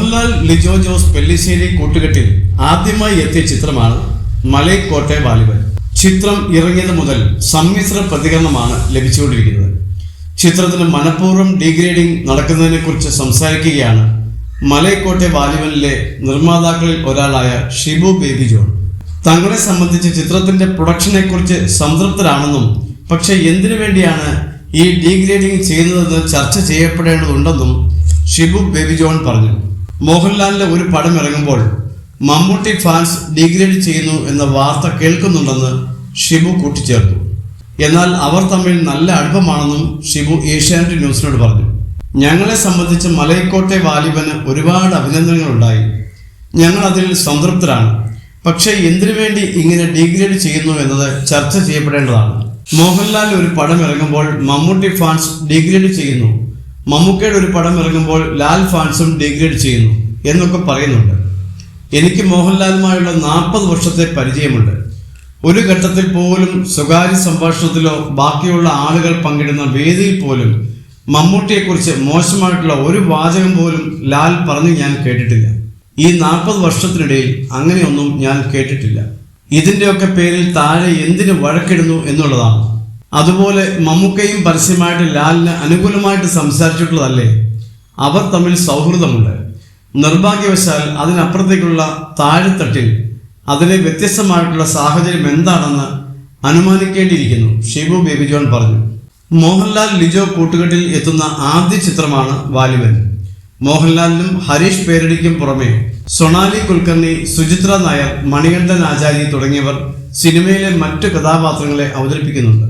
മോഹൻലാൽ ലിജോ ജോസ് പെല്ലിശ്ശേരി കൂട്ടുകെട്ടിൽ ആദ്യമായി എത്തിയ ചിത്രമാണ് മലൈക്കോട്ടെ വാലിബൻ. ചിത്രം ഇറങ്ങിയത് മുതൽ സമ്മിശ്ര പ്രതികരണമാണ് ലഭിച്ചുകൊണ്ടിരിക്കുന്നത്. ചിത്രത്തിന് മനഃപൂർവ്വം ഡീഗ്രേഡിംഗ് നടക്കുന്നതിനെ കുറിച്ച് സംസാരിക്കുകയാണ് മലൈക്കോട്ടെ വാലിബനിലെ നിർമ്മാതാക്കളിൽ ഒരാളായ ഷിബു ബേബി ജോൺ. തങ്ങളെ സംബന്ധിച്ച് ചിത്രത്തിന്റെ പ്രൊഡക്ഷനെ കുറിച്ച് സംതൃപ്തരാണെന്നും പക്ഷെ എന്തിനു വേണ്ടിയാണ് ഈ ഡീഗ്രേഡിംഗ് ചെയ്യുന്നതെന്ന് ചർച്ച ചെയ്യപ്പെടേണ്ടതുണ്ടെന്നും ഷിബു ബേബി ജോൺ പറഞ്ഞു. മോഹൻലാലിന്റെ ഒരു പടം ഇറങ്ങുമ്പോൾ മമ്മൂട്ടി ഫാൻസ് ഡീഗ്രേഡ് ചെയ്യുന്നു എന്ന വാർത്ത കേൾക്കുന്നുണ്ടെന്ന് ഷിബു കൂട്ടിച്ചേർത്തു. എന്നാൽ അവർ തമ്മിൽ നല്ല അടുപ്പമാണെന്നും ഷിബു ഏഷ്യാനെറ്റ് ന്യൂസിനോട് പറഞ്ഞു. ഞങ്ങളെ സംബന്ധിച്ച് മലൈക്കോട്ടെ വാലിബന് ഒരുപാട് അഭിനന്ദനങ്ങളുണ്ടായി. ഞങ്ങൾ അതിൽ സംതൃപ്തരാണ്. പക്ഷേ എന്തിനു വേണ്ടി ഇങ്ങനെ ഡീഗ്രേഡ് ചെയ്യുന്നു എന്നത് ചർച്ച ചെയ്യപ്പെടേണ്ടതാണ്. മോഹൻലാൽ ഒരു പടം ഇറങ്ങുമ്പോൾ മമ്മൂട്ടി ഫാൻസ് ഡീഗ്രേഡ് ചെയ്യുന്നു, മമ്മൂക്കയുടെ ഒരു പടം ഇറങ്ങുമ്പോൾ ലാൽ ഫാൻസും ഡീഗ്രേഡ് ചെയ്യുന്നു എന്നൊക്കെ പറയുന്നുണ്ട്. എനിക്ക് മോഹൻലാലുമായുള്ള 40 വർഷത്തെ പരിചയമുണ്ട്. ഒരു ഘട്ടത്തിൽ പോലും സ്വകാര്യ സംഭാഷണത്തിലോ ബാക്കിയുള്ള ആളുകൾ പങ്കിടുന്ന വേദിയിൽ പോലും മമ്മൂട്ടിയെക്കുറിച്ച് മോശമായിട്ടുള്ള ഒരു വാചകം പോലും ലാൽ പറഞ്ഞ് ഞാൻ കേട്ടിട്ടില്ല. ഈ 40 വർഷത്തിനിടയിൽ അങ്ങനെയൊന്നും ഞാൻ കേട്ടിട്ടില്ല. ഇതിൻ്റെയൊക്കെ പേരിൽ താഴെ എന്തിനു വഴക്കിടുന്നു എന്നുള്ളതാണ്. അതുപോലെ മമ്മൂക്കയും പരസ്യമായിട്ട് ലാലിന് അനുകൂലമായിട്ട് സംസാരിച്ചിട്ടുള്ളതല്ലേ? അവർ തമ്മിൽ സൗഹൃദമുണ്ട്. നിർഭാഗ്യവശാൽ അതിനപ്പുറത്തേക്കുള്ള താഴെത്തട്ടിൽ അതിലെ വ്യത്യസ്തമായിട്ടുള്ള സാഹചര്യം എന്താണെന്ന് അനുമാനിക്കേണ്ടിയിരിക്കുന്നു, ഷിബു ബേബി ജോൺ പറഞ്ഞു. മോഹൻലാൽ ലിജോ കൂട്ടുകെട്ടിൽ എത്തുന്ന ആദ്യ ചിത്രമാണ് വാലിബൻ. മോഹൻലാലിനും ഹരീഷ് പേരടിക്കും പുറമെ സൊണാലി കുൽക്കർണി, സുചിത്ര നായർ, മണികണ്ഠൻ ആചാരി തുടങ്ങിയവർ സിനിമയിലെ മറ്റു കഥാപാത്രങ്ങളെ അവതരിപ്പിക്കുന്നുണ്ട്.